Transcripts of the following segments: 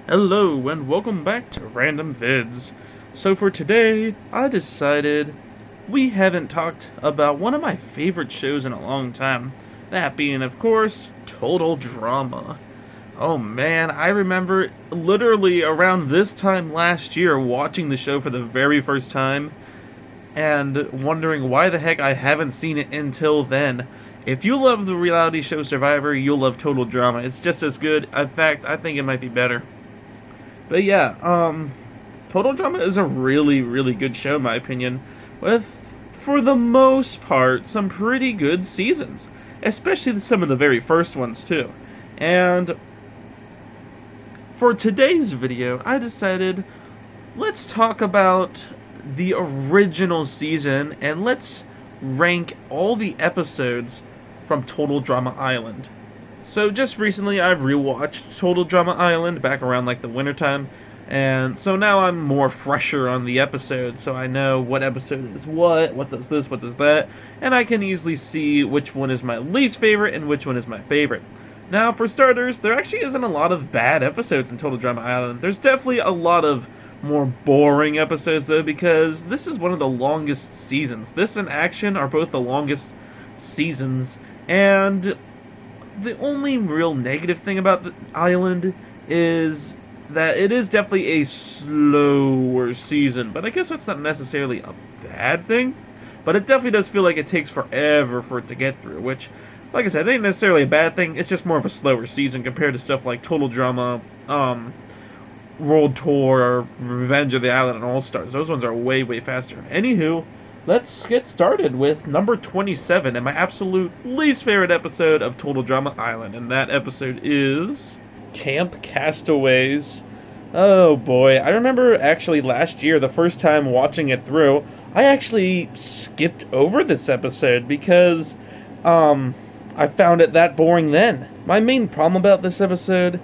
Hello and welcome back to Random Vids. So for today, I decided we haven't talked about one of my favorite shows in a long time. That being, of course, Total Drama. Oh man, I remember literally around this time last year watching the show for the very first time and wondering why the heck I haven't seen it until then. If you love the reality show Survivor, you'll love Total Drama. It's just as good. In fact, I think it might be better. But yeah, Total Drama is a really, really good show in my opinion, with, for the most part, some pretty good seasons. Especially some of the very first ones too. And for today's video, I decided let's talk about the original season and let's rank all the episodes from Total Drama Island. So just recently I've rewatched Total Drama Island back around like the wintertime, and so now I'm more fresher on the episode, so I know what episode is what does this, what does that, and I can easily see which one is my least favorite and which one is my favorite. Now, for starters, there actually isn't a lot of bad episodes in Total Drama Island. There's definitely a lot of more boring episodes, though, because this is one of the longest seasons. This and Action are both the longest seasons, and the only real negative thing about the island is that it is definitely a slower season, but I guess that's not necessarily a bad thing. But it definitely does feel like it takes forever for it to get through, which, like I said, ain't necessarily a bad thing. It's just more of a slower season compared to stuff like Total Drama, World Tour, Revenge of the Island, and All Stars. Those ones are way, way faster. Anywho, let's get started with number 27 and my absolute least favorite episode of Total Drama Island. And that episode is Camp Castaways. Oh boy, I remember actually last year, the first time watching it through, I actually skipped over this episode because, I found it that boring then. My main problem about this episode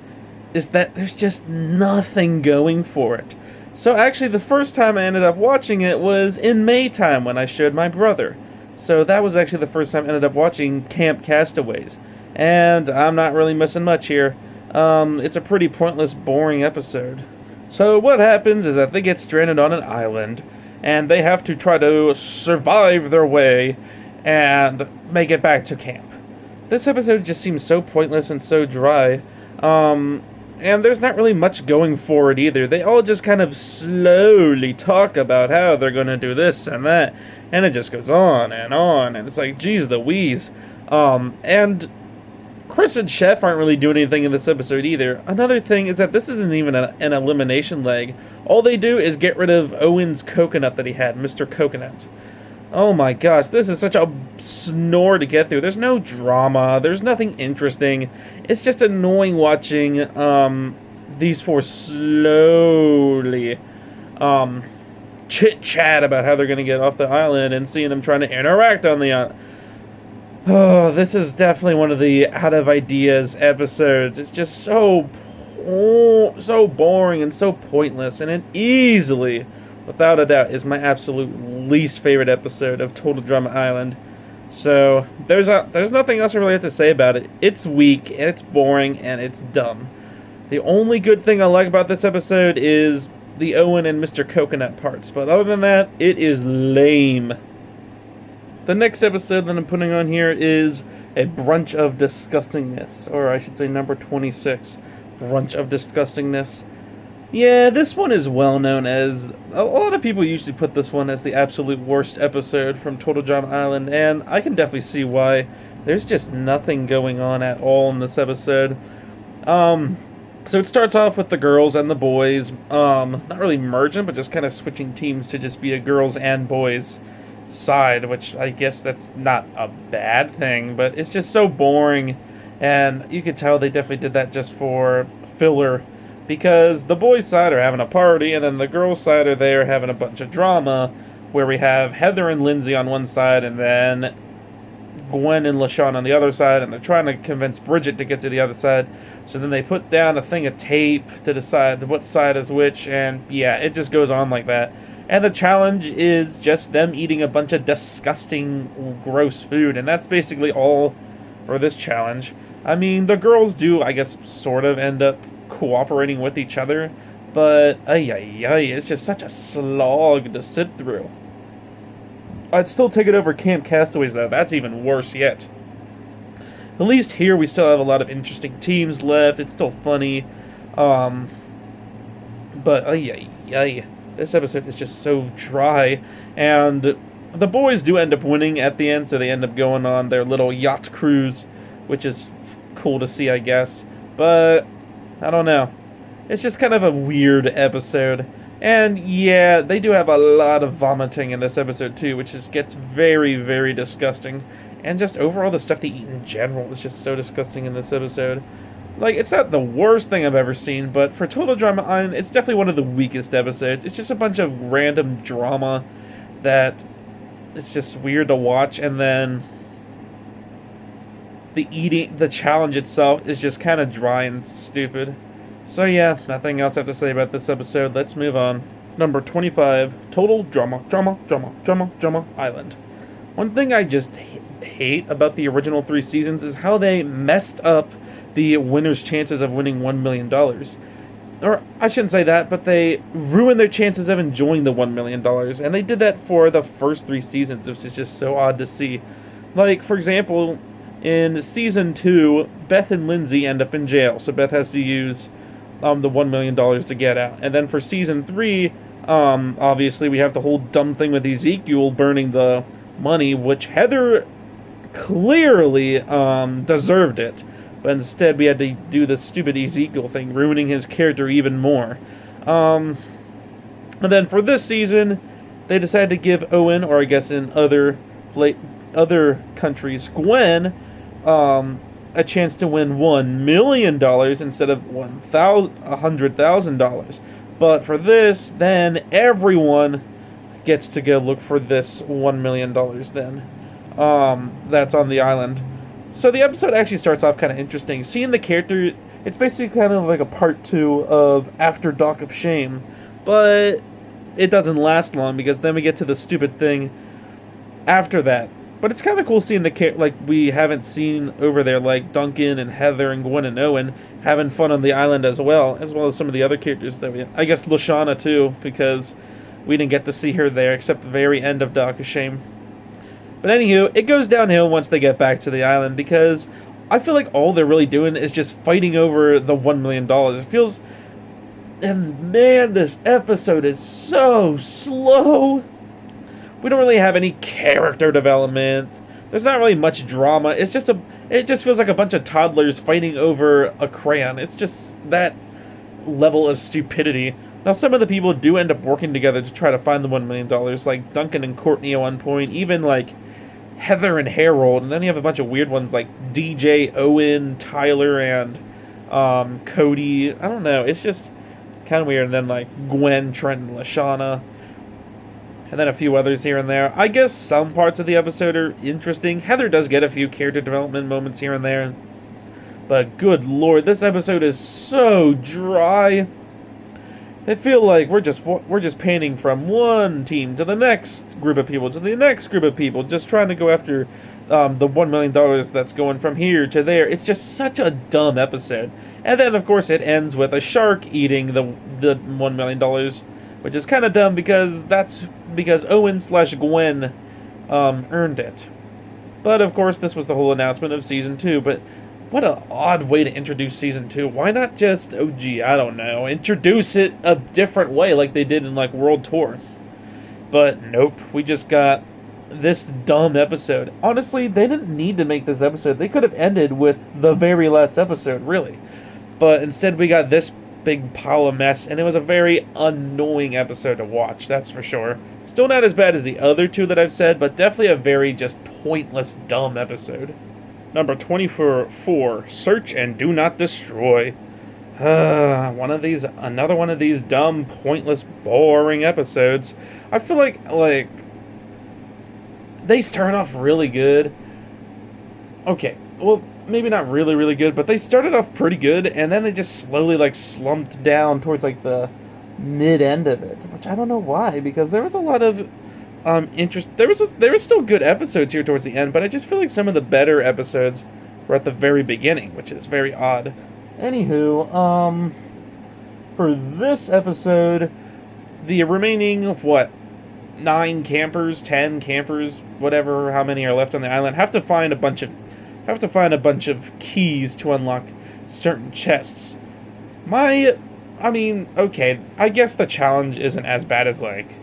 is that there's just nothing going for it. So actually the first time I ended up watching it was in May time when I showed my brother. So that was actually the first time I ended up watching Camp Castaways. And I'm not really missing much here. It's a pretty pointless, boring episode. So what happens is that they get stranded on an island, and they have to try to survive their way and make it back to camp. This episode just seems so pointless and so dry. And there's not really much going for it either. They all just kind of slowly talk about how they're going to do this and that, and it just goes on, and it's like, geez Louise. And Chris and Chef aren't really doing anything in this episode either. Another thing is that this isn't even an elimination leg. All they do is get rid of Owen's coconut that he had, Mr. Coconut. Oh my gosh, this is such a snore to get through. There's no drama, there's nothing interesting. It's just annoying watching these four slowly chit-chat about how they're going to get off the island and seeing them trying to interact on the island. Oh, this is definitely one of the out of ideas episodes. It's just so boring and so pointless, and it easily, without a doubt, is my absolute least favorite episode of Total Drama Island. So there's nothing else I really have to say about it. It's weak and it's boring and it's dumb. The only good thing I like about this episode is the Owen and Mr. Coconut parts, but other than that, it is lame. The next episode that I'm putting on here is A Brunch of Disgustingness, or I should say number 26, Brunch of Disgustingness. Yeah, this one is well known as, a lot of people usually put this one as the absolute worst episode from Total Drama Island, and I can definitely see why. There's just nothing going on at all in this episode. So it starts off with the girls and the boys, not really merging, but just kind of switching teams to just be a girls and boys side, which I guess that's not a bad thing, but it's just so boring, and you could tell they definitely did that just for filler, because the boys' side are having a party, and then the girls' side are there having a bunch of drama, where we have Heather and Lindsay on one side, and then Gwen and LaShawn on the other side, and they're trying to convince Bridget to get to the other side. So then they put down a thing of tape to decide what side is which, and yeah, it just goes on like that. And the challenge is just them eating a bunch of disgusting, gross food, and that's basically all for this challenge. I mean, the girls do, I guess, sort of end up cooperating with each other. But, it's just such a slog to sit through. I'd still take it over Camp Castaways, though. That's even worse yet. At least here we still have a lot of interesting teams left. It's still funny. But, this episode is just so dry. And the boys do end up winning at the end, so they end up going on their little yacht cruise, which is cool to see, I guess. But, I don't know. It's just kind of a weird episode. And yeah, they do have a lot of vomiting in this episode too, which just gets very, very disgusting. And just overall, the stuff they eat in general is just so disgusting in this episode. Like, it's not the worst thing I've ever seen, but for Total Drama Island, it's definitely one of the weakest episodes. It's just a bunch of random drama that it's just weird to watch, and then the challenge itself is just kind of dry and stupid. So yeah, nothing else I have to say about this episode. Let's move on. Number 25, Total Drama Island. One thing I just hate about the original 3 seasons is how they messed up the winner's chances of winning $1 million. Or, I shouldn't say that, but they ruined their chances of enjoying the $1 million. And they did that for the first 3 seasons, which is just so odd to see. Like, for example, in Season 2, Beth and Lindsay end up in jail. So Beth has to use the $1 million to get out. And then for Season 3, obviously we have the whole dumb thing with Ezekiel burning the money, which Heather clearly deserved it. But instead we had to do the stupid Ezekiel thing, ruining his character even more. And then for this season, they decided to give Owen, or I guess in other countries, Gwen, a chance to win $1 million instead of $100,000. But for this, then everyone gets to go look for this $1 million then. That's on the island. So the episode actually starts off kind of interesting. Seeing the character, it's basically kind of like a part 2 of After Dock of Shame. But it doesn't last long, because then we get to the stupid thing after that. But it's kind of cool seeing the like we haven't seen over there, like Duncan and Heather and Gwen and Owen having fun on the island as well as some of the other characters that I guess Lashana too, because we didn't get to see her there except the very end of Dock of Shame. But anywho, it goes downhill once they get back to the island, because I feel like all they're really doing is just fighting over the $1 million. It feels, and man, this episode is so slow. We don't really have any character development. There's not really much drama. It just feels like a bunch of toddlers fighting over a crayon. It's just that level of stupidity. Now, some of the people do end up working together to try to find the $1 million, like Duncan and Courtney at one point, even like Heather and Harold, and then you have a bunch of weird ones like DJ, Owen, Tyler, and Cody. I don't know. It's just kind of weird. And then like Gwen, Trent, and Lashana. And then a few others here and there. I guess some parts of the episode are interesting. Heather does get a few character development moments here and there. But good lord, this episode is so dry. I feel like we're just painting from one team to the next group of people, to the next group of people, just trying to go after the $1 million that's going from here to there. It's just such a dumb episode. And then, of course, it ends with a shark eating the $1 million, which is kind of dumb because Owen/Gwen earned it. But, of course, this was the whole announcement of Season 2, but what an odd way to introduce Season 2. Why not just, I don't know, introduce it a different way like they did in, like, World Tour? But, nope, we just got this dumb episode. Honestly, they didn't need to make this episode. They could have ended with the very last episode, really. But instead we got this big pile of mess, and it was a very annoying episode to watch, that's for sure. Still not as bad as the other 2 that I've said, but definitely a very just pointless, dumb episode. Number 24, Search and Do Not Destroy. Another one of these dumb, pointless, boring episodes. I feel like they start off really good. Okay, well, maybe not really, really good, but they started off pretty good, and then they just slowly, like, slumped down towards, like, the mid-end of it, which I don't know why, because there was a lot of interest. There was still good episodes here towards the end, but I just feel like some of the better episodes were at the very beginning, which is very odd. Anywho, for this episode, the remaining, what, 9 campers, 10 campers, whatever, how many are left on the island, have to find a bunch of keys to unlock certain chests. Okay, I guess the challenge isn't as bad as, like,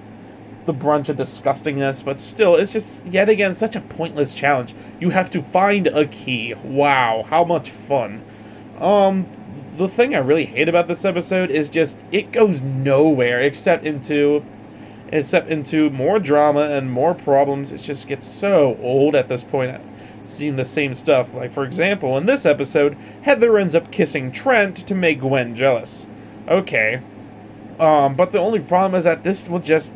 the brunch of disgustingness, but still, it's just, yet again, such a pointless challenge. You have to find a key. Wow, how much fun. The thing I really hate about this episode is just, it goes nowhere except into more drama and more problems. It just gets so old at this point, seeing the same stuff. Like, for example, in this episode, Heather ends up kissing Trent to make Gwen jealous. Okay. But the only problem is that this will just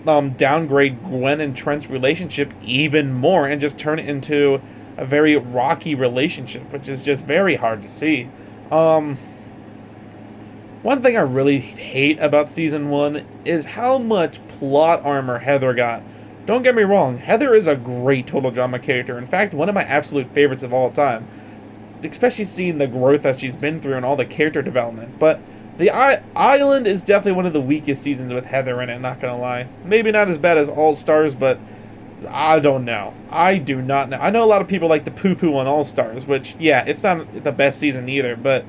downgrade Gwen and Trent's relationship even more and just turn it into a very rocky relationship, which is just very hard to see. One thing I really hate about Season 1 is how much plot armor Heather got. Don't get me wrong, Heather is a great total drama character. In fact, one of my absolute favorites of all time. Especially seeing the growth that she's been through and all the character development. But the Island is definitely one of the weakest seasons with Heather in it, not gonna lie. Maybe not as bad as All Stars, but I don't know. I do not know. I know a lot of people like to poo-poo on All Stars, which, yeah, it's not the best season either, but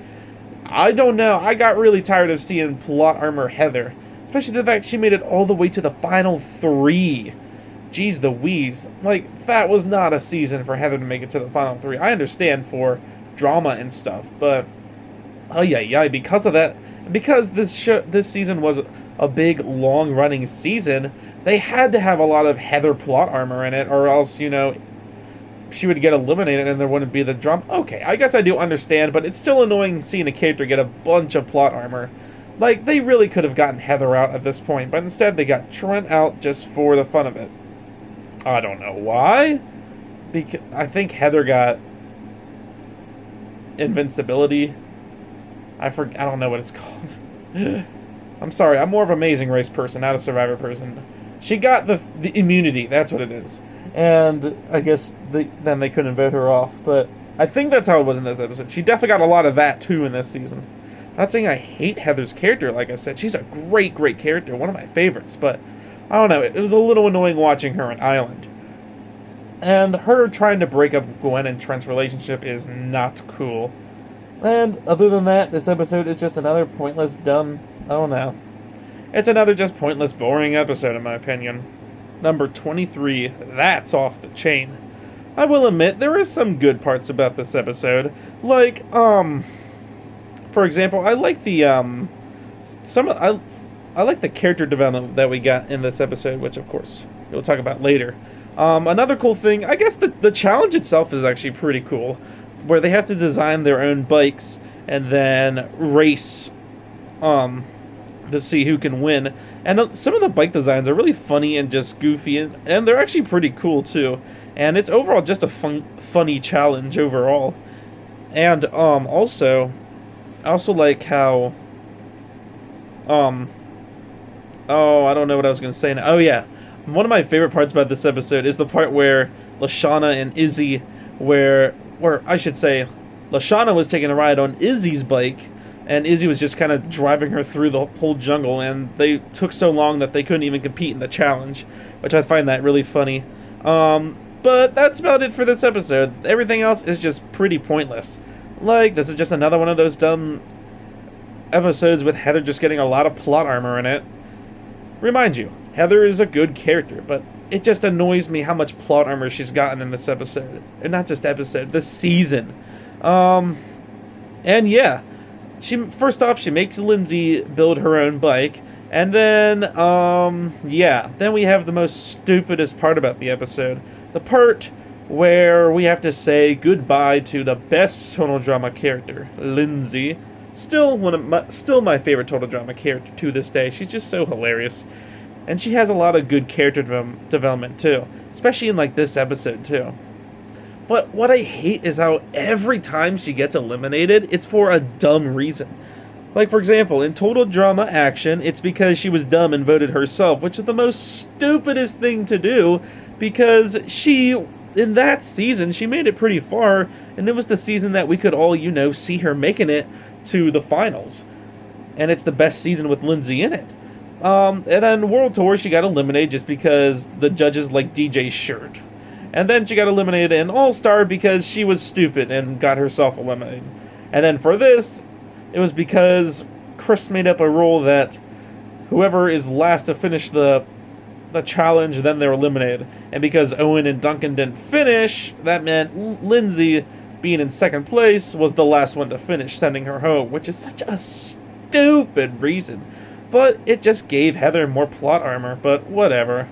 I don't know. I got really tired of seeing plot armor Heather, especially the fact she made it all the way to the final 3. Jeez Louise. Like, that was not a season for Heather to make it to the final 3. I understand for drama and stuff, but oh yeah, because of that, because this season was a big, long-running season, they had to have a lot of Heather plot armor in it, or else, she would get eliminated and there wouldn't be the drama. Okay, I guess I do understand, but it's still annoying seeing a character get a bunch of plot armor. Like, they really could have gotten Heather out at this point, but instead they got Trent out just for the fun of it. I don't know why. Because I think Heather got invincibility. I don't know what it's called. I'm sorry, I'm more of an Amazing Race person, not a Survivor person. She got the immunity, that's what it is. And I guess then they couldn't vote her off, but I think that's how it was in this episode. She definitely got a lot of that too in this season. Not saying I hate Heather's character, like I said. She's a great, great character, one of my favorites, but I don't know, it was a little annoying watching her on Island. And her trying to break up Gwen and Trent's relationship is not cool. And other than that, this episode is just another pointless, dumb, I don't know. It's another just pointless, boring episode in my opinion. Number 23, that's off the chain. I will admit, there is some good parts about this episode. Like, for example, I like the, I like the character development that we got in this episode, which of course, we'll talk about later. Another cool thing, I guess the challenge itself is actually pretty cool, where they have to design their own bikes and then race, to see who can win. And some of the bike designs are really funny and just goofy, and they're actually pretty cool too. And it's overall just a funny challenge overall. And also, I also like how oh, I don't know what I was gonna say now. Oh yeah, one of my favorite parts about this episode is the part where Lashana and Izzy, where I should say, Lashana was taking a ride on Izzy's bike, and Izzy was just kind of driving her through the whole jungle, and they took so long that they couldn't even compete in the challenge, which I find that really funny. But that's about it for this episode. Everything else is just pretty pointless. Like, this is just another one of those dumb episodes with Heather just getting a lot of plot armor in it. Remind you, Heather is a good character, but it just annoys me how much plot armor she's gotten in this episode. And not just episode, this season. And yeah, first off, she makes Lindsay build her own bike. And then, yeah, then we have the most stupidest part about the episode. The part where we have to say goodbye to the best total drama character, Lindsay. Still my favorite total drama character to this day. She's just so hilarious. And she has a lot of good character development too, especially in like this episode too. But what I hate is how every time she gets eliminated, it's for a dumb reason. Like, for example, in Total Drama Action, it's because she was dumb and voted herself, which is the most stupidest thing to do, because she in that season, she made it pretty far, and it was the season that we could all, see her making it to the finals. And it's the best season with Lindsay in it. And then World Tour, she got eliminated just because the judges liked DJ's shirt. And then she got eliminated in All-Star because she was stupid and got herself eliminated. And then for this, it was because Chris made up a rule that whoever is last to finish the challenge, then they're eliminated. And because Owen and Duncan didn't finish, that meant Lindsay, being in second place, was the last one to finish, sending her home, which is such a stupid reason. But it just gave Heather more plot armor, but whatever.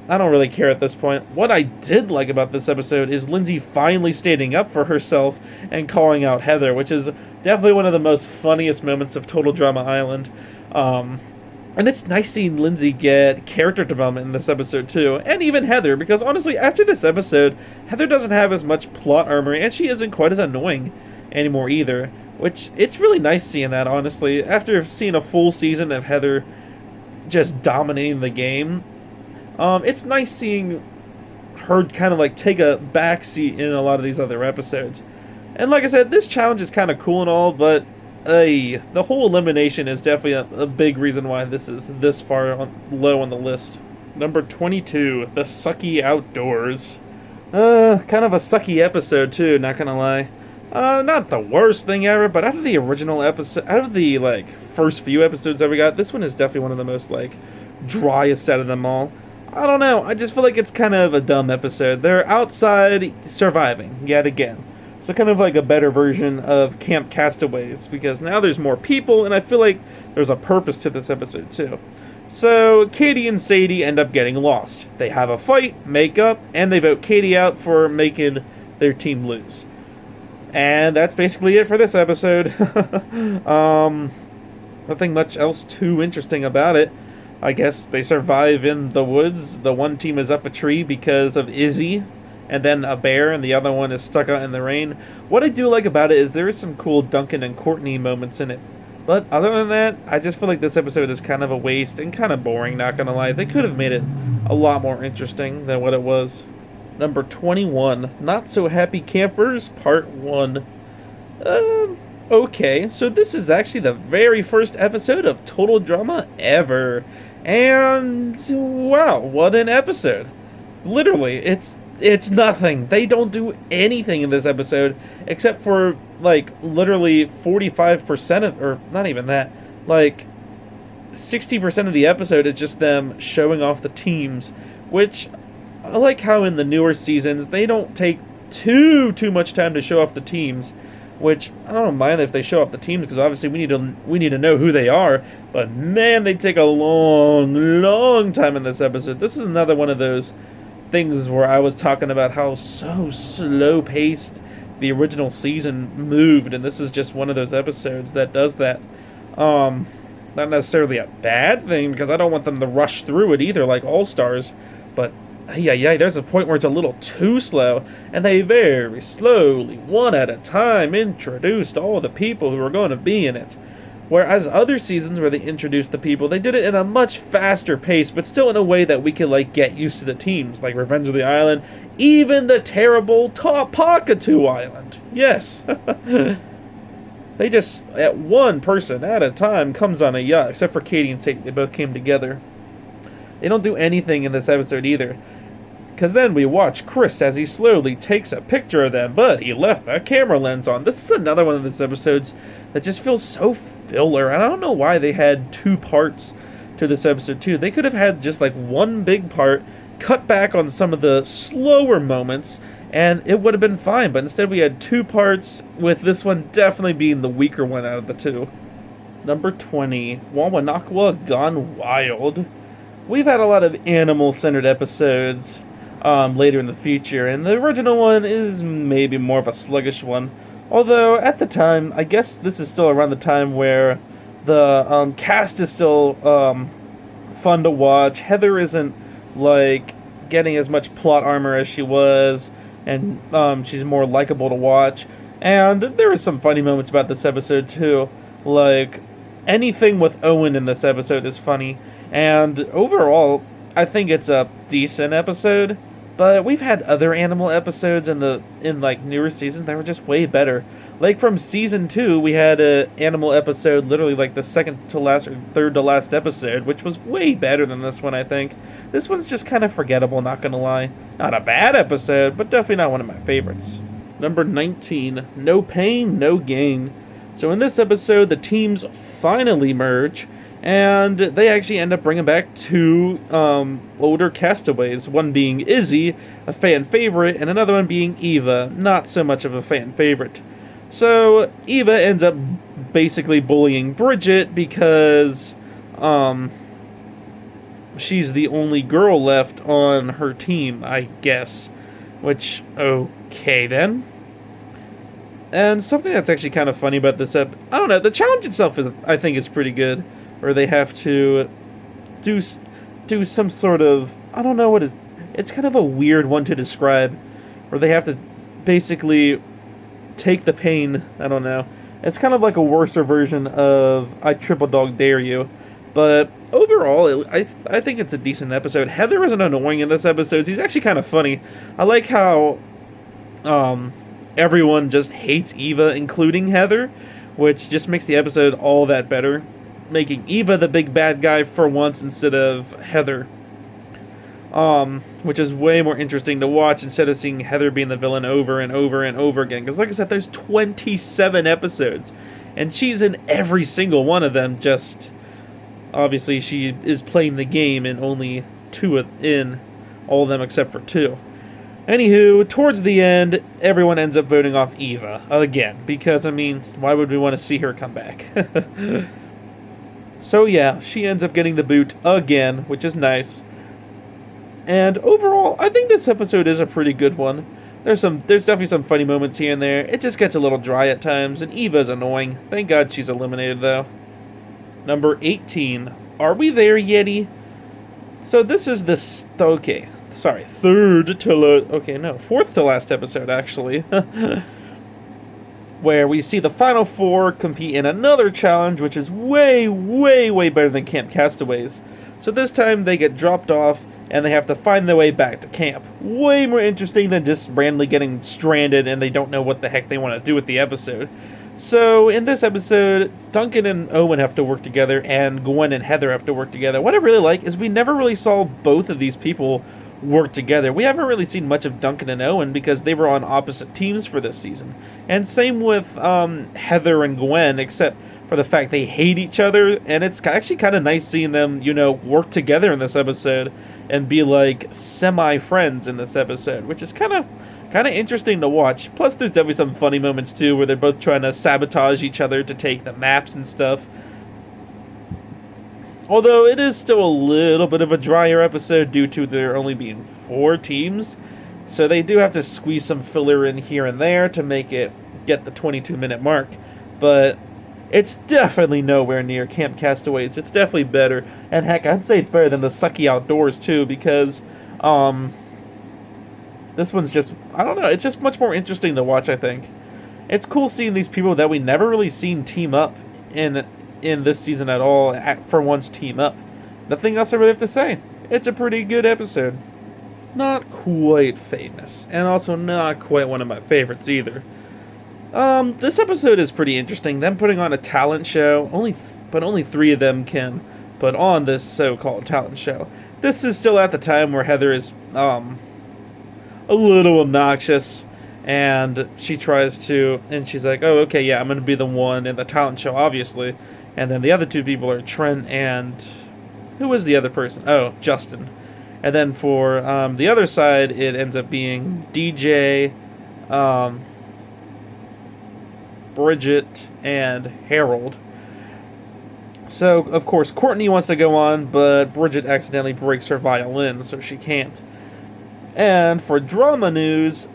I don't really care at this point. What I did like about this episode is Lindsay finally standing up for herself and calling out Heather, which is definitely one of the most funniest moments of Total Drama Island. And it's nice seeing Lindsay get character development in this episode too, and even Heather, because honestly, after this episode, Heather doesn't have as much plot armor, and she isn't quite as annoying anymore either, which, it's really nice seeing that, honestly. After seeing a full season of Heather just dominating the game, it's nice seeing her kind of like take a backseat in a lot of these other episodes. And like I said, this challenge is kind of cool and all, but the whole elimination is definitely a big reason why this is this far low on the list. Number 22, The Sucky Outdoors. Kind of a sucky episode too, not gonna lie. Not the worst thing ever, but out of the original episode, out of the first few episodes that we got, this one is definitely one of the most driest out of them all. I don't know, I just feel like it's kind of a dumb episode. They're outside surviving yet again. So kind of like a better version of Camp Castaways, because now there's more people, and I feel like there's a purpose to this episode too. So Katie and Sadie end up getting lost. They have a fight, make up, and they vote Katie out for making their team lose. And that's basically it for this episode. Nothing much else too interesting about it. I guess they survive in the woods. The one team is up a tree because of Izzy, and then a bear, and the other one is stuck out in the rain. What I do like about it is there is some cool Duncan and Courtney moments in it. But other than that, I just feel like this episode is kind of a waste and kind of boring, not gonna lie. They could have made it a lot more interesting than what it was. Number 21, Not So Happy Campers, Part 1. Okay, so this is actually the very first episode of Total Drama ever. And, wow, what an episode. Literally, it's nothing. They don't do anything in this episode except for literally 45% of, or not even that, 60% of the episode is just them showing off the teams, which I like how in the newer seasons they don't take too much time to show off the teams, which I don't mind if they show off the teams because obviously we need to know who they are, but man, they take a long time in this episode. This is another one of those things where I was talking about how so slow-paced the original season moved, and this is just one of those episodes that does that. Not necessarily a bad thing, because I don't want them to rush through it either, like All-Stars, but yeah, there's a point where it's a little too slow, and they very slowly, one at a time, introduced all the people who are going to be in it. Whereas other seasons where they introduced the people, they did it in a much faster pace, but still in a way that we could, get used to the teams, like Revenge of the Island, even the terrible Tapakatu Island. Yes. They just, at one person at a time, comes on a yacht, except for Katie and Sadie. They both came together. They don't do anything in this episode either. Because then we watch Chris as he slowly takes a picture of them, but he left the camera lens on. This is another one of these episodes that just feels so filler. And I don't know why they had 2 parts to this episode too. They could have had just one big part, cut back on some of the slower moments, and it would have been fine. But instead we had 2 parts, with this one definitely being the weaker one out of the 2. Number 20, Wawanakwa Gone Wild. We've had a lot of animal-centered episodes later in the future, and the original one is maybe more of a sluggish one. Although, at the time, I guess this is still around the time where the cast is still fun to watch. Heather isn't, getting as much plot armor as she was, and she's more likable to watch. And there are some funny moments about this episode, too. Anything with Owen in this episode is funny. And overall, I think it's a decent episode, But we've had other animal episodes in like newer seasons that were just way better. Like from season 2, we had a animal episode, literally like the second to last or third to last episode, which was way better than this one, I think. This one's just kind of forgettable, not gonna lie. Not a bad episode, but definitely not one of my favorites. Number 19, No Pain, No Gain. So in this episode, the teams finally merge, and they actually end up bringing back two older castaways, one being Izzy, a fan favorite, and another one being Eva, not so much of a fan favorite. So Eva ends up basically bullying Bridget because she's the only girl left on her team, I guess. Which, okay then. And something that's actually kind of funny about this I don't know, the challenge itself I think is pretty good. Where they have to do some sort of, I don't know what it's kind of a weird one to describe. Where they have to basically take the pain, I don't know. It's kind of like a worser version of I Triple Dog Dare You. But overall, I think it's a decent episode. Heather isn't annoying in this episode. He's actually kind of funny. I like how everyone just hates Eva, including Heather, which just makes the episode all that better. Making Eva the big bad guy for once instead of Heather. Which is way more interesting to watch instead of seeing Heather being the villain over and over and over again. Because like I said, there's 27 episodes. And she's in every single one of them, just... Obviously, she is playing the game in only all of them except for 2. Anywho, towards the end, everyone ends up voting off Eva again. Because, I mean, why would we want to see her come back? So yeah, she ends up getting the boot again, which is nice. And overall, I think this episode is a pretty good one. There's definitely some funny moments here and there. It just gets a little dry at times, and Eva's annoying. Thank God she's eliminated, though. Number 18. Are we there, Yeti? So this is fourth to last episode, actually. Where we see the final 4 compete in another challenge, which is way, way, way better than Camp Castaways. So this time they get dropped off, and they have to find their way back to camp. Way more interesting than just randomly getting stranded and they don't know what the heck they want to do with the episode. So, in this episode, Duncan and Owen have to work together, and Gwen and Heather have to work together. What I really like is we never really saw both of these people work together. We haven't really seen much of Duncan and Owen because they were on opposite teams for this season. And same with Heather and Gwen, except for the fact they hate each other, and it's actually kind of nice seeing them, work together in this episode and be like semi-friends in this episode, which is kind of interesting to watch. Plus, there's definitely some funny moments too, where they're both trying to sabotage each other to take the maps and stuff. Although it is still a little bit of a drier episode due to there only being 4 teams, so they do have to squeeze some filler in here and there to make it get the 22-minute mark. But it's definitely nowhere near Camp Castaways. It's definitely better, and heck, I'd say it's better than the Sucky Outdoors too, because this one's just, I don't know, it's just much more interesting to watch, I think. It's cool seeing these people that we never really seen team up in this season at all, for once team up. Nothing else I really have to say. It's a pretty good episode. Not quite famous, and also not quite one of my favorites either. This episode is pretty interesting. Them putting on a talent show, but only 3 of them can put on this so-called talent show. This is still at the time where Heather is, a little obnoxious, and she tries to, and she's like, oh, okay, yeah, I'm gonna be the one in the talent show, obviously. And then the other 2 people are Trent and, who was the other person? Oh, Justin. And then for the other side, it ends up being DJ, Bridget, and Harold. So, of course, Courtney wants to go on, but Bridget accidentally breaks her violin, so she can't. And for drama news,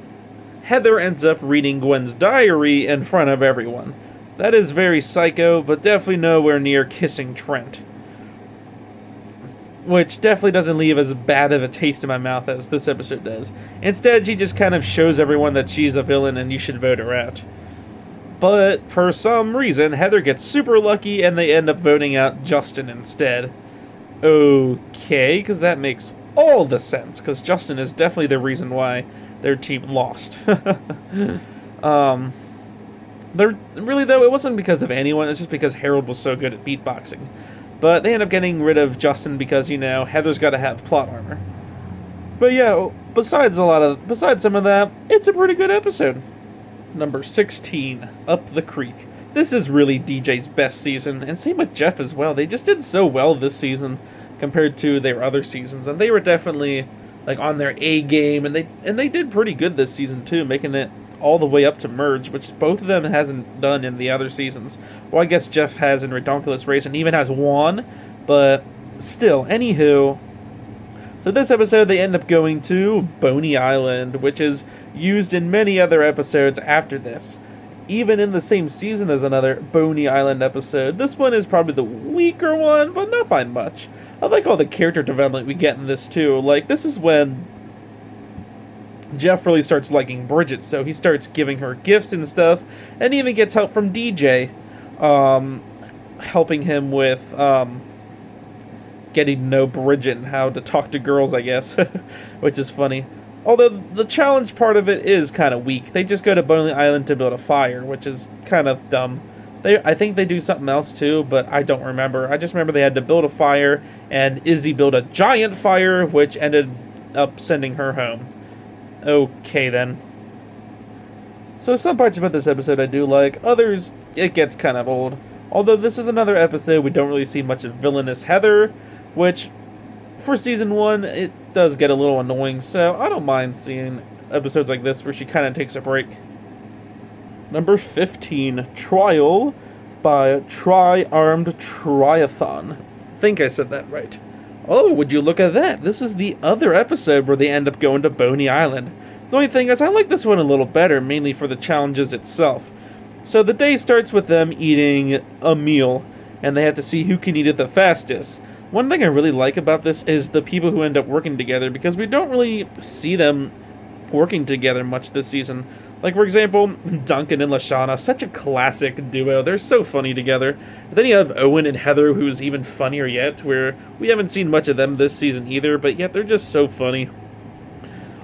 Heather ends up reading Gwen's diary in front of everyone. That is very psycho, but definitely nowhere near kissing Trent. Which definitely doesn't leave as bad of a taste in my mouth as this episode does. Instead, she just kind of shows everyone that she's a villain and you should vote her out. But for some reason, Heather gets super lucky and they end up voting out Justin instead. Okay, because that makes all the sense, because Justin is definitely the reason why their team lost. Really, though, it wasn't because of anyone, it's just because Harold was so good at beatboxing. But they end up getting rid of Justin because, Heather's got to have plot armor. But yeah, besides some of that, it's a pretty good episode. Number 16, Up the Creek. This is really DJ's best season, and same with Jeff as well. They just did so well this season compared to their other seasons, and they were definitely on their A game, and they did pretty good this season too, making it all the way up to merge, which both of them hasn't done in the other seasons. Well, I guess Jeff has in Redonkulous Race and even has won, but still, anywho. So this episode, they end up going to Boney Island, which is used in many other episodes after this. Even in the same season as another Boney Island episode. This one is probably the weaker one, but not by much. I like all the character development we get in this too. This is when Jeff really starts liking Bridget, so he starts giving her gifts and stuff, and even gets help from DJ, helping him with getting to know Bridget and how to talk to girls, I guess, which is funny. Although the challenge part of it is kind of weak. They just go to Boney Island to build a fire, which is kind of dumb. I think they do something else too, but I don't remember. I just remember they had to build a fire, and Izzy built a giant fire, which ended up sending her home. Okay, then. So some parts about this episode I do like. Others, it gets kind of old. Although this is another episode we don't really see much of villainous Heather, which, for Season 1, it does get a little annoying, so I don't mind seeing episodes like this where she kind of takes a break. Number 15, Trial by Tri-Armed Triathon. I think I said that right. Oh, would you look at that? This is the other episode where they end up going to Boney Island. The only thing is, I like this one a little better, mainly for the challenges itself. So the day starts with them eating a meal, and they have to see who can eat it the fastest. One thing I really like about this is the people who end up working together, because we don't really see them working together much this season. For example, Duncan and Lashana, such a classic duo. They're so funny together. Then you have Owen and Heather, who's even funnier yet, where we haven't seen much of them this season either, but yet they're just so funny.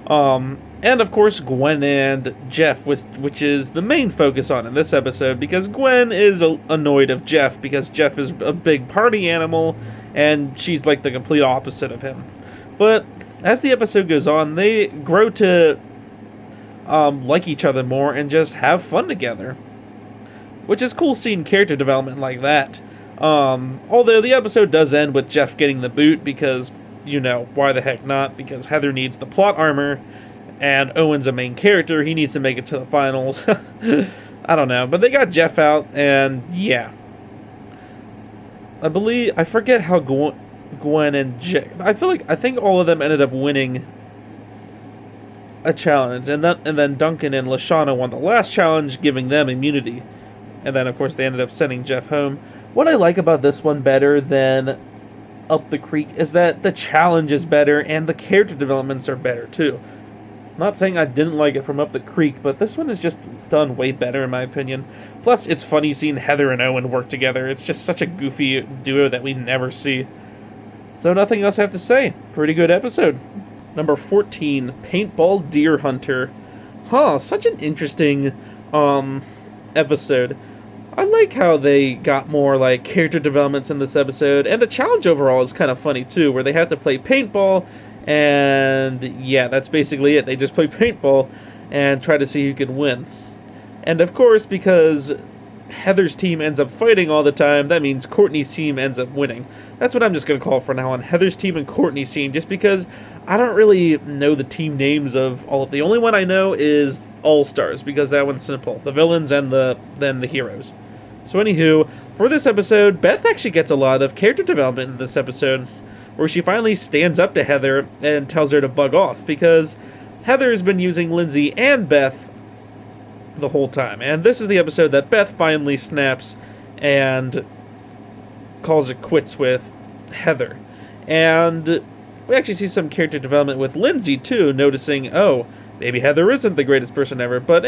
And of course, Gwen and Jeff, which is the main focus on in this episode, because Gwen is annoyed of Jeff, because Jeff is a big party animal, and she's the complete opposite of him. But as the episode goes on, they grow to like each other more and just have fun together, which is cool seeing character development like that. Although the episode does end with Jeff getting the boot because, why the heck not? Because Heather needs the plot armor, and Owen's a main character. He needs to make it to the finals. I don't know, but they got Jeff out, and yeah. I forget how Gwen and Jeff, I think all of them ended up winning a challenge, and then Duncan and Lashana won the last challenge, giving them immunity. And then, of course, they ended up sending Jeff home. What I like about this one better than Up the Creek is that the challenge is better, and the character developments are better, too. I'm not saying I didn't like it from Up the Creek, but this one is just done way better, in my opinion. Plus, it's funny seeing Heather and Owen work together. It's just such a goofy duo that we never see. So nothing else I have to say. Pretty good episode. Number 14, Paintball Deer Hunter. Such an interesting episode. I like how they got more character developments in this episode, and the challenge overall is kind of funny too, where they have to play paintball, and yeah, that's basically it. They just play paintball and try to see who can win. And of course, because Heather's team ends up fighting all the time, that means Courtney's team ends up winning. That's what I'm just going to call from now on, Heather's team and Courtney's team, just because I don't really know the team names of all of the only one I know is All-Stars, because that one's simple. The villains and then the heroes. So anywho, for this episode, Beth actually gets a lot of character development in this episode, where she finally stands up to Heather and tells her to bug off, because Heather's been using Lindsay and Beth the whole time. And this is the episode that Beth finally snaps and calls it quits with Heather. And we actually see some character development with Lindsay too, noticing, oh, maybe Heather isn't the greatest person ever, but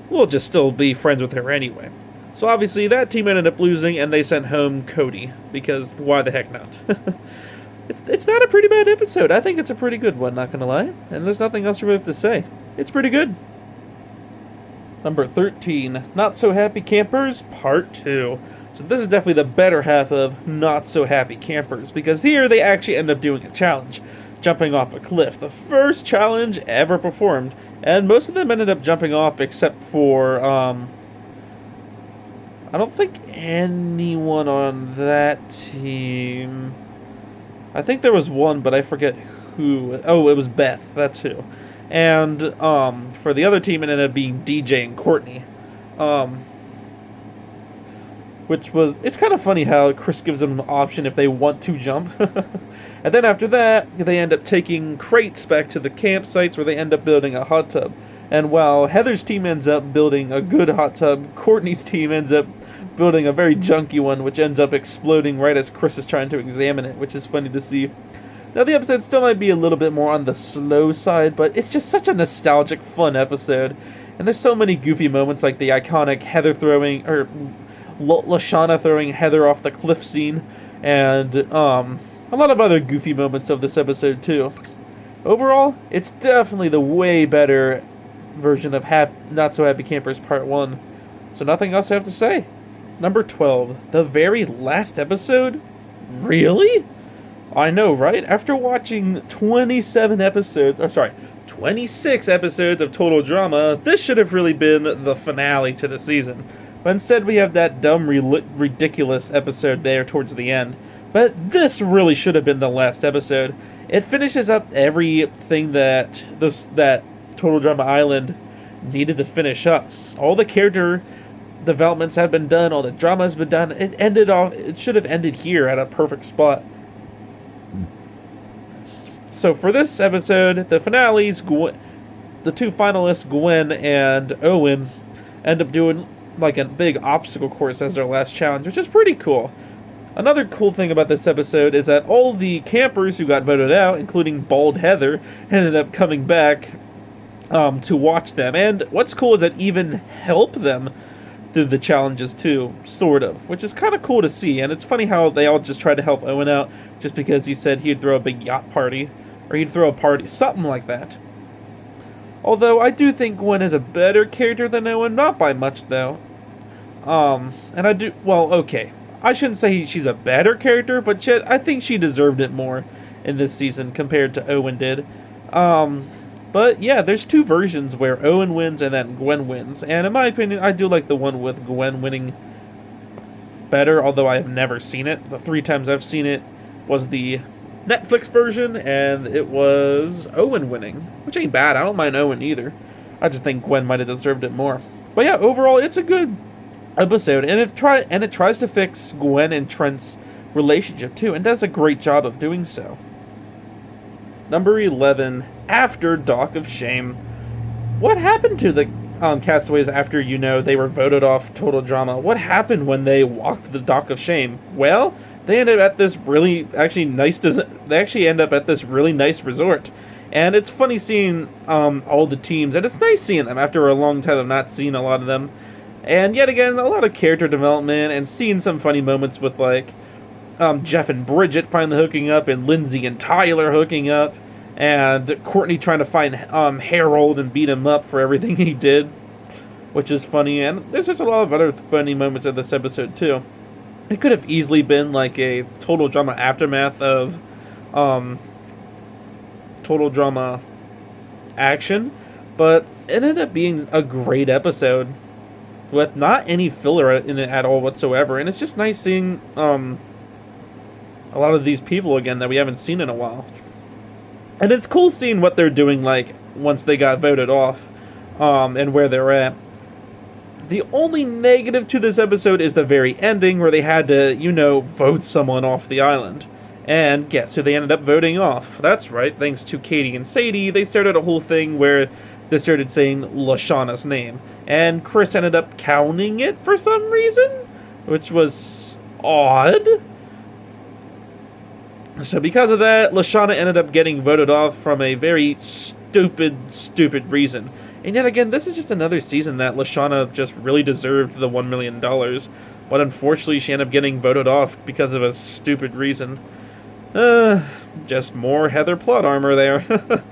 we'll just still be friends with her anyway. So obviously that team ended up losing, and they sent home Cody, because why the heck not? It's not a pretty bad episode. I think it's a pretty good one, not gonna lie. And there's nothing else really to say. It's pretty good. Number 13, Not So Happy Campers, Part 2. So this is definitely the better half of Not So Happy Campers, because here they actually end up doing a challenge, jumping off a cliff. The first challenge ever performed, and most of them ended up jumping off except for, I don't think anyone on that team. I think there was one, but I forget who. Oh, it was Beth, that's who. And for the other team, it ended up being DJ and Courtney. Which was, it's kind of funny how Chris gives them an option if they want to jump. And then after that, they end up taking crates back to the campsites where they end up building a hot tub. And while Heather's team ends up building a good hot tub, Courtney's team ends up building a very junky one, which ends up exploding right as Chris is trying to examine it, which is funny to see. Now, the episode still might be a little bit more on the slow side, but it's just such a nostalgic, fun episode. And there's so many goofy moments, like the iconic Heather throwing, or Lashana throwing Heather off the cliff scene, and a lot of other goofy moments of this episode, too. Overall, it's definitely the way better version of Not So Happy Campers Part 1. So nothing else I have to say. Number 12, the very last episode? Really? I know, right? After watching 26 episodes of Total Drama, this should have really been the finale to the season. But instead we have that dumb, ridiculous episode there towards the end. But this really should have been the last episode. It finishes up everything that Total Drama Island needed to finish up. All the character developments have been done, all the drama has been done. It should have ended here at a perfect spot. So for this episode, the finales, the two finalists, Gwen and Owen, end up doing like a big obstacle course as their last challenge, which is pretty cool. Another cool thing about this episode is that all the campers who got voted out, including Bald Heather, ended up coming back to watch them. And what's cool is that even help them through the challenges too, sort of, which is kind of cool to see. And it's funny how they all just tried to help Owen out just because he said he'd throw a big yacht party, or he'd throw a party, something like that. Although I do think Gwen is a better character than Owen, not by much though. And okay. I shouldn't say she's a better character, but I think she deserved it more in this season compared to Owen did. But yeah, there's two versions where Owen wins and then Gwen wins. And in my opinion, I do like the one with Gwen winning better, although I have never seen it. The 3 times I've seen it was the Netflix version, and it was Owen winning, which ain't bad. I don't mind Owen either. I just think Gwen might have deserved it more. But yeah, overall, it's a good episode, and it tries to fix Gwen and Trent's relationship too, and does a great job of doing so. Number 11, After Dock of Shame. What happened to the castaways after, they were voted off Total Drama? What happened when they walked the Dock of Shame? Well, they ended up at this really end up at this really nice resort. And it's funny seeing all the teams, and it's nice seeing them after a long time of not seeing a lot of them. And yet again, a lot of character development, and seeing some funny moments with, like, Jeff and Bridget finally hooking up, and Lindsay and Tyler hooking up, and Courtney trying to find Harold and beat him up for everything he did, which is funny. And there's just a lot of other funny moments in this episode, too. It could have easily been, like, a Total Drama aftermath of Total Drama action, but it ended up being a great episode with not any filler in it at all whatsoever. And it's just nice seeing a lot of these people again that we haven't seen in a while. And it's cool seeing what they're doing, like, once they got voted off, and where they're at. The only negative to this episode is the very ending, where they had to, vote someone off the island. And guess who they ended up voting off? That's right, thanks to Katie and Sadie, they started a whole thing where they started saying Lashana's name. And Chris ended up counting it for some reason, which was odd. So because of that, Lashana ended up getting voted off from a very stupid reason. And yet again, this is just another season that Lashana just really deserved the $1 million. But unfortunately, she ended up getting voted off because of a stupid reason. Just more Heather plot armor there.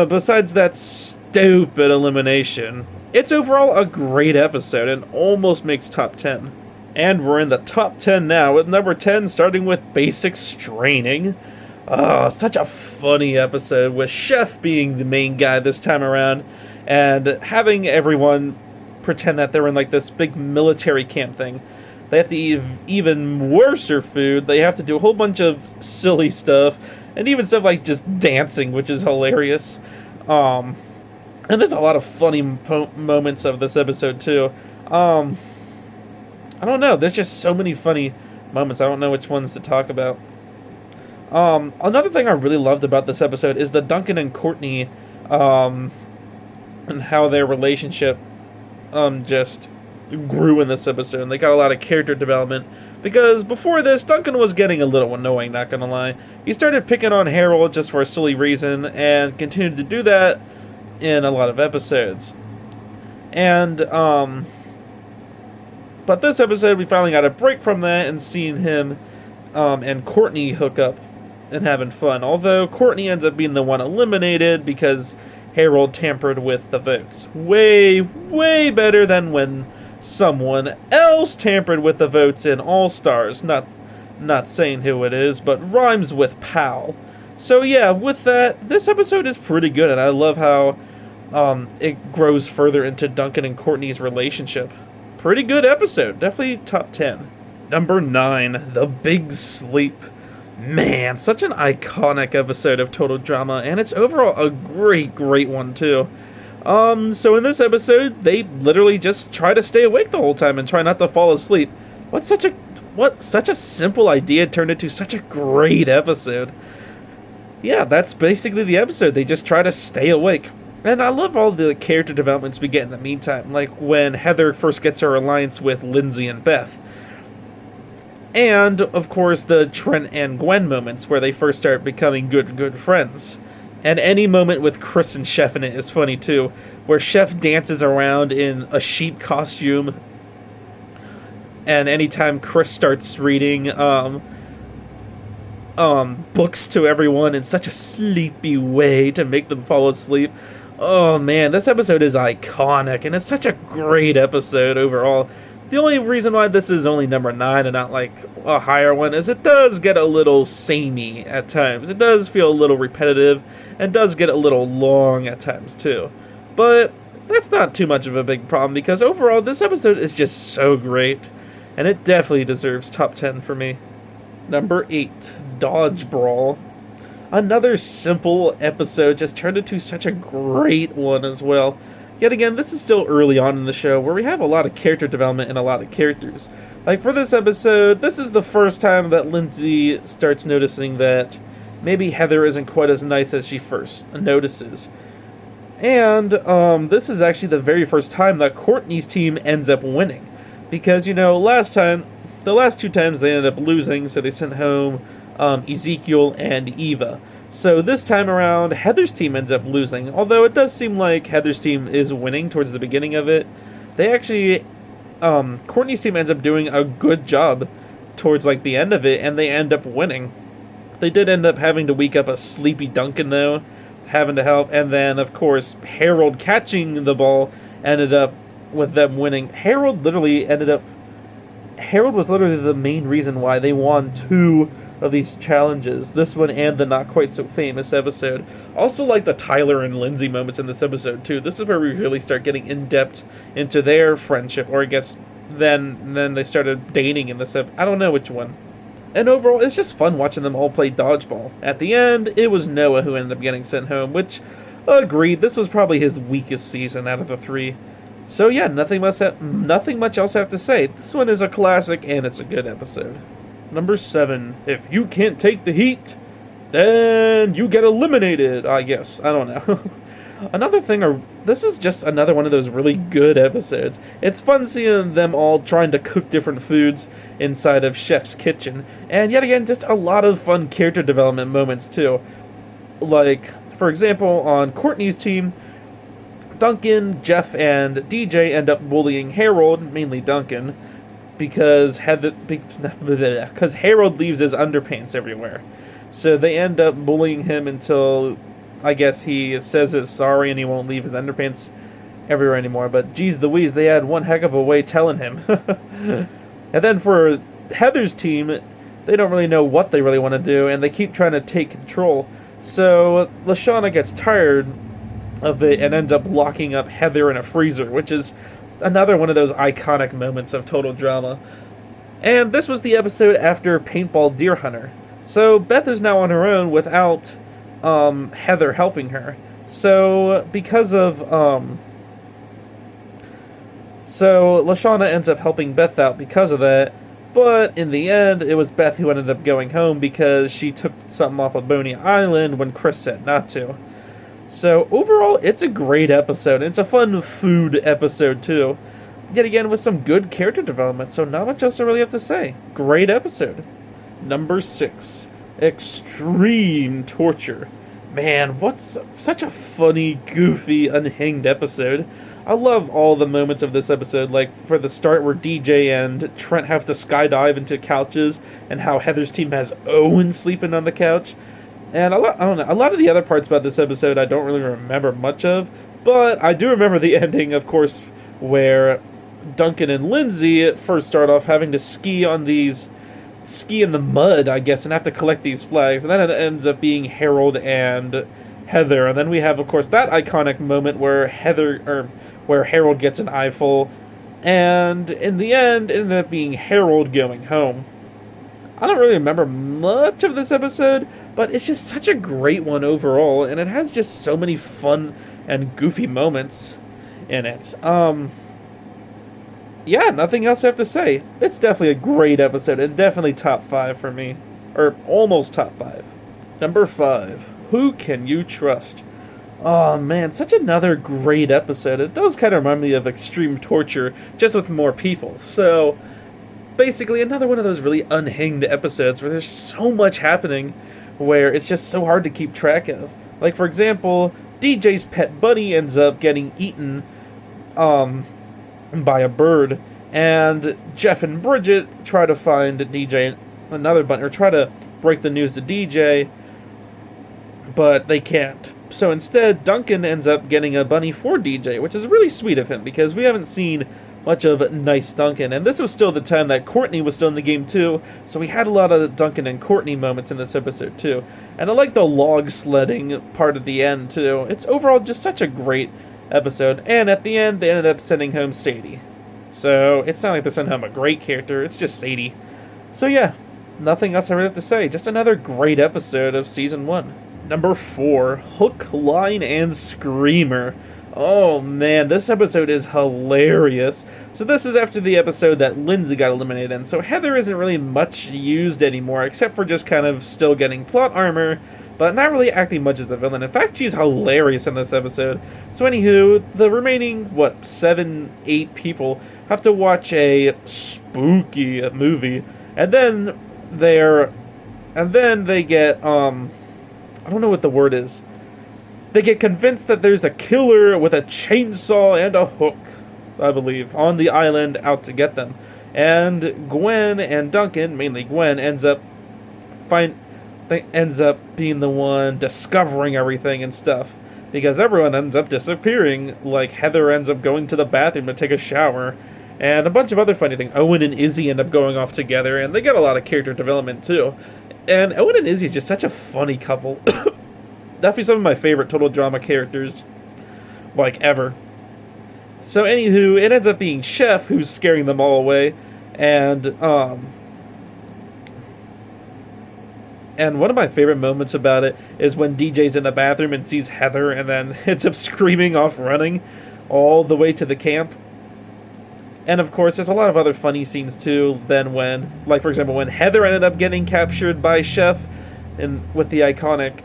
Besides that stupid elimination, it's overall a great episode and almost makes top 10. And we're in the top 10 now, with number 10 starting with Basic Straining. Oh, such a funny episode, with Chef being the main guy this time around, and having everyone pretend that they're in like this big military camp thing. They have to eat even worser food, they have to do a whole bunch of silly stuff, and even stuff like just dancing, which is hilarious. And there's a lot of funny moments of this episode too. I don't know, there's just so many funny moments, I don't know which ones to talk about. Another thing I really loved about this episode is the Duncan and Courtney, and how their relationship, just grew in this episode, and they got a lot of character development, because before this, Duncan was getting a little annoying, not gonna lie. He started picking on Harold just for a silly reason, and continued to do that in a lot of episodes. And, but this episode, we finally got a break from that, and seeing him, and Courtney hook up and having fun. Although, Courtney ends up being the one eliminated, because Harold tampered with the votes. Way, way better than when someone else tampered with the votes in All Stars. Not saying who it is, but rhymes with pal. So yeah, with that, this episode is pretty good, and I love how it grows further into Duncan and Courtney's relationship. Pretty good episode, definitely top 10. Number 9, The Big Sleep. Man, such an iconic episode of Total Drama, and it's overall a great one too. So in this episode, they literally just try to stay awake the whole time and try not to fall asleep. Such a simple idea turned into such a great episode. Yeah, that's basically the episode. They just try to stay awake. And I love all the character developments we get in the meantime, like when Heather first gets her alliance with Lindsay and Beth. And, of course, the Trent and Gwen moments where they first start becoming good friends. And any moment with Chris and Chef in it is funny too, where Chef dances around in a sheep costume, and anytime Chris starts reading books to everyone in such a sleepy way to make them fall asleep. Oh man, this episode is iconic, and it's such a great episode overall. The only reason why this is only number 9 and not like a higher one is it does get a little samey at times. It does feel a little repetitive and does get a little long at times too. But that's not too much of a big problem, because overall this episode is just so great, and it definitely deserves top 10 for me. Number 8, Dodge Brawl. Another simple episode just turned into such a great one as well. Yet again, this is still early on in the show, where we have a lot of character development and a lot of characters. Like for this episode, this is the first time that Lindsay starts noticing that maybe Heather isn't quite as nice as she first notices. And this is actually the very first time that Courtney's team ends up winning. Because, the last 2 times they ended up losing, so they sent home Ezekiel and Eva. So this time around, Heather's team ends up losing, although it does seem like Heather's team is winning towards the beginning of it. They actually, Courtney's team ends up doing a good job towards like the end of it, and they end up winning. They did end up having to wake up a sleepy Duncan though, having to help, and then of course Harold catching the ball ended up with them winning. Harold was literally the main reason why they won 2 of these challenges, this one and the not quite so famous episode. Also like the Tyler and Lindsay moments in this episode too. This is where we really start getting in depth into their friendship, or I guess then they started dating in this episode. I don't know which one. And overall, it's just fun watching them all play dodgeball. At the end, it was Noah who ended up getting sent home, which, agreed, this was probably his weakest season out of the 3. So yeah, nothing much else I have to say. This one is a classic, and it's a good episode. Number 7, if you can't take the heat, then you get eliminated, I guess. I don't know. This is just another one of those really good episodes. It's fun seeing them all trying to cook different foods inside of Chef's kitchen. And yet again, just a lot of fun character development moments too. Like, for example, on Courtney's team, Duncan, Jeff, and DJ end up bullying Harold, mainly Duncan, because because Harold leaves his underpants everywhere. So they end up bullying him until I guess he says he's sorry and he won't leave his underpants everywhere anymore. But geez Louise, they had one heck of a way telling him. And then for Heather's team, they don't really know what they really want to do, and they keep trying to take control. So Lashana gets tired of it and ends up locking up Heather in a freezer, which is another one of those iconic moments of total drama. And this was the episode after Paintball Deer Hunter. So Beth is now on her own without Heather helping her. So because of so Lashana ends up helping Beth out because of that. But in the end, it was Beth who ended up going home because she took something off of Boney Island when Chris said not to. So overall, it's a great episode. It's a fun food episode too. Yet again, with some good character development, so not much else I really have to say. Great episode. Number 6. Extreme Torture. Man, what's such a funny, goofy, unhinged episode. I love all the moments of this episode, like for the start where DJ and Trent have to skydive into couches, and how Heather's team has Owen sleeping on the couch. And I don't know, a lot of the other parts about this episode I don't really remember much of, but I do remember the ending, of course, where Duncan and Lindsay first start off having to ski in the mud, I guess, and have to collect these flags, and then it ends up being Harold and Heather, and then we have, of course, that iconic moment where Harold gets an eyeful, and in the end, it ended up being Harold going home. I don't really remember much of this episode, but it's just such a great one overall, and it has just so many fun and goofy moments in it. Yeah, nothing else I have to say. It's definitely a great episode, and definitely top 5 for me. Or almost top 5. Number 5. Who Can You Trust? Oh man, such another great episode. It does kind of remind me of Extreme Torture, just with more people. So, basically another one of those really unhinged episodes where there's so much happening where it's just so hard to keep track of. Like, for example, DJ's pet bunny ends up getting eaten by a bird, and Jeff and Bridget try to find DJ another bunny, or try to break the news to DJ, but they can't. So instead, Duncan ends up getting a bunny for DJ, which is really sweet of him, because we haven't seen much of nice Duncan, and this was still the time that Courtney was still in the game too, so we had a lot of Duncan and Courtney moments in this episode too. And I like the log sledding part at the end too. It's overall just such a great episode, and at the end, they ended up sending home Sadie. So it's not like they sent home a great character, it's just Sadie. So yeah, nothing else I really have to say, just another great episode of Season 1. Number 4, Hook, Line, and Screamer. Oh man, this episode is hilarious. So this is after the episode that Lindsay got eliminated in, so Heather isn't really much used anymore, except for just kind of still getting plot armor, but not really acting much as a villain. In fact, she's hilarious in this episode. So anywho, the remaining, 7, 8 people have to watch a spooky movie, and then they get, I don't know what the word is. They get convinced that there's a killer with a chainsaw and a hook, I believe, on the island out to get them. And Gwen and Duncan, mainly Gwen, ends up being the one discovering everything and stuff, because everyone ends up disappearing. Like Heather ends up going to the bathroom to take a shower, and a bunch of other funny things. Owen and Izzy end up going off together, and they get a lot of character development too. And Owen and Izzy is just such a funny couple. Definitely some of my favorite total drama characters, like, ever. So anywho, it ends up being Chef who's scaring them all away, and one of my favorite moments about it is when DJ's in the bathroom and sees Heather and then ends up screaming off running all the way to the camp. And of course, there's a lot of other funny scenes too, then when, like for example, when Heather ended up getting captured by Chef with the iconic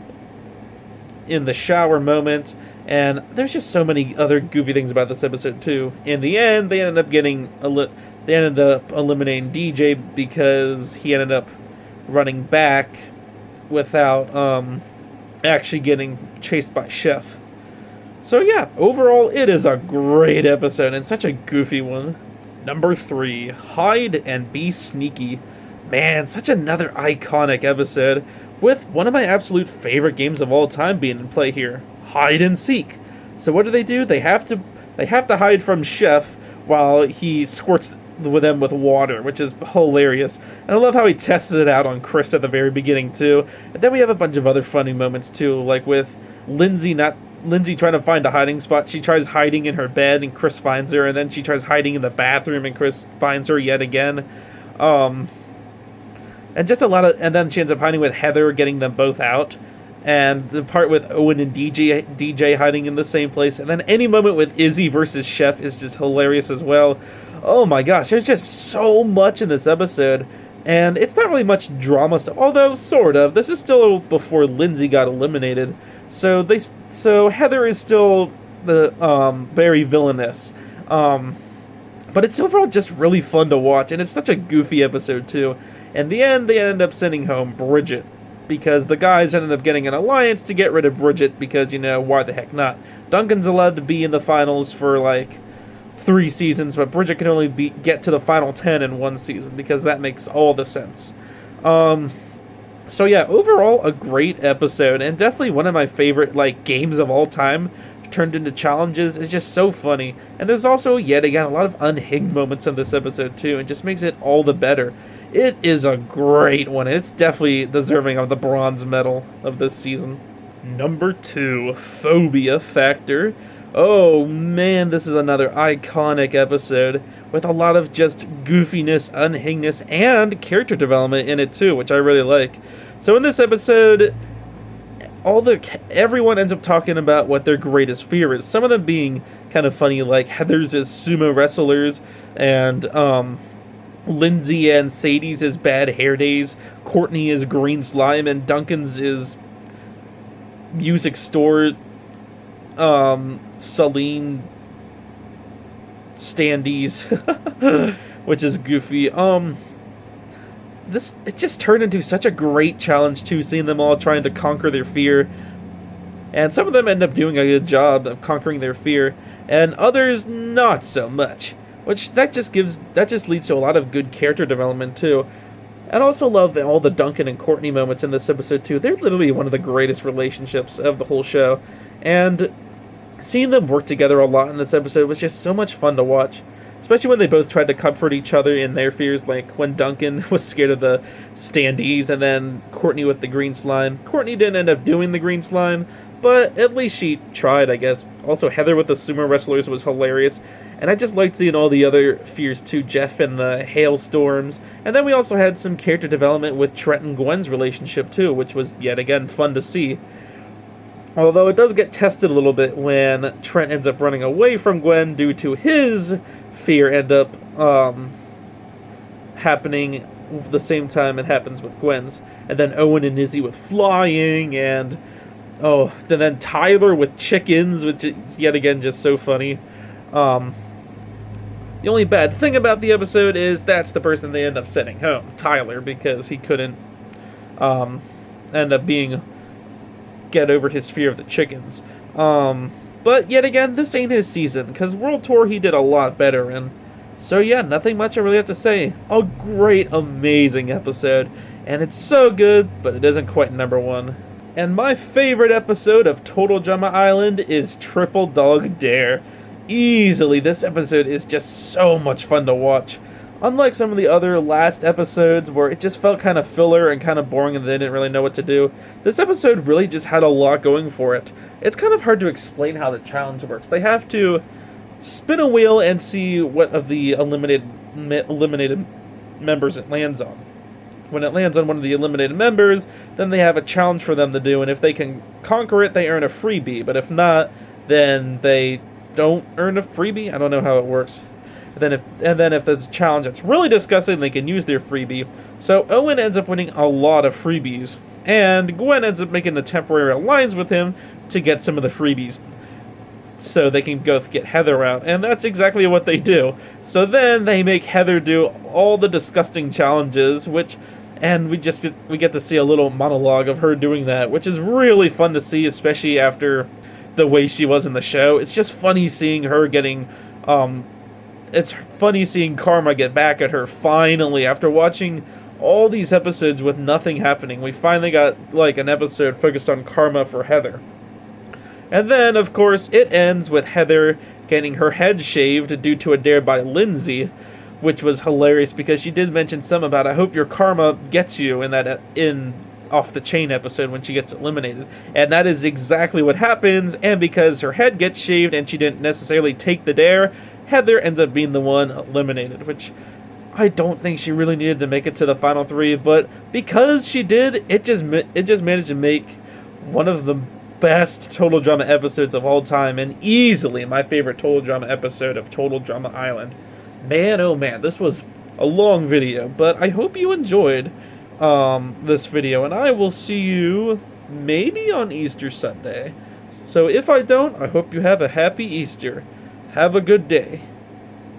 in the shower moment, and there's just so many other goofy things about this episode too. In the end, they ended up eliminating DJ because he ended up running back without actually getting chased by Chef. So yeah, overall it is a great episode and such a goofy one. Number 3, Hide and Be Sneaky. Man, such another iconic episode, with one of my absolute favorite games of all time being in play here, hide and seek. So what do? They have to hide from Chef while he squirts with them with water, which is hilarious. And I love how he tests it out on Chris at the very beginning too. And then we have a bunch of other funny moments too, like with Lindsay trying to find a hiding spot. She tries hiding in her bed and Chris finds her, and then she tries hiding in the bathroom and Chris finds her yet again. And just and then she ends up hiding with Heather, getting them both out. And the part with Owen and DJ hiding in the same place. And then any moment with Izzy versus Chef is just hilarious as well. Oh my gosh, there's just so much in this episode. And it's not really much drama stuff, although sort of. This is still before Lindsay got eliminated. So Heather is still the very villainous. But it's overall just really fun to watch, and it's such a goofy episode too. In the end, they end up sending home Bridget, because the guys ended up getting an alliance to get rid of Bridget, because, why the heck not? Duncan's allowed to be in the finals for, 3 seasons, but Bridget can only get to the final 10 in 1 season, because that makes all the sense. So yeah, overall, a great episode, and definitely one of my favorite, games of all time, turned into challenges. It's just so funny. And there's also, yet again, a lot of unhinged moments in this episode, too, and just makes it all the better. It is a great one. It's definitely deserving of the bronze medal of this season. Number 2, Phobia Factor. Oh man, this is another iconic episode with a lot of just goofiness, unhingness, and character development in it too, which I really like. So in this episode, everyone ends up talking about what their greatest fear is. Some of them being kind of funny, like Heather's is sumo wrestlers, and Lindsay and Sadie's is bad hair days, Courtney is green slime, and Duncan's is music store Celine standees, which is goofy. It just turned into such a great challenge too, seeing them all trying to conquer their fear. And some of them end up doing a good job of conquering their fear, and others not so much. Which that just leads to a lot of good character development too. And I also love all the Duncan and Courtney moments in this episode too. They're literally one of the greatest relationships of the whole show. And seeing them work together a lot in this episode was just so much fun to watch. Especially when they both tried to comfort each other in their fears, like when Duncan was scared of the standees and then Courtney with the green slime. Courtney didn't end up doing the green slime, but at least she tried, I guess. Also, Heather with the sumo wrestlers was hilarious. And I just liked seeing all the other fears too, Jeff and the hailstorms. And then we also had some character development with Trent and Gwen's relationship too, which was yet again fun to see. Although it does get tested a little bit when Trent ends up running away from Gwen due to his fear end up happening the same time it happens with Gwen's. And then Owen and Izzy with flying, and then Tyler with chickens, which is yet again just so funny. The only bad thing about the episode is that's the person they end up sending home, Tyler, because he couldn't end up get over his fear of the chickens. But yet again, this ain't his season, because World Tour he did a lot better, and so yeah, nothing much I really have to say. A great, amazing episode, and it's so good, but it isn't quite number 1. And my favorite episode of Total Drama Island is Triple Dog Dare. Easily, this episode is just so much fun to watch. Unlike some of the other last episodes where it just felt kind of filler and kind of boring and they didn't really know what to do, this episode really just had a lot going for it. It's kind of hard to explain how the challenge works. They have to spin a wheel and see what of the eliminated members it lands on. When it lands on one of the eliminated members, then they have a challenge for them to do, and if they can conquer it, they earn a freebie, but if not, then they don't earn a freebie. I don't know how it works. And then if there's a challenge that's really disgusting, they can use their freebie. So Owen ends up winning a lot of freebies, and Gwen ends up making a temporary alliance with him to get some of the freebies, so they can go get Heather out, and that's exactly what they do. So then they make Heather do all the disgusting challenges, and we get to see a little monologue of her doing that, which is really fun to see, especially after the way she was in the show. It's just funny seeing her getting it's funny seeing Karma get back at her finally after watching all these episodes with nothing happening. We finally got like an episode focused on Karma for Heather. And then, of course, it ends with Heather getting her head shaved due to a dare by Lindsay, which was hilarious because she did mention some about, I hope your karma gets you in that Off the Chain episode when she gets eliminated. And that is exactly what happens, and because her head gets shaved and she didn't necessarily take the dare, Heather ends up being the one eliminated, which I don't think she really needed to make it to the final three, but because she did, it just managed to make one of the best Total Drama episodes of all time, and easily my favorite Total Drama episode of Total Drama Island. Man, oh man, this was a long video, but I hope you enjoyed this video, and I will see you maybe on Easter Sunday. So if I don't, I hope you have a happy Easter. Have a good day.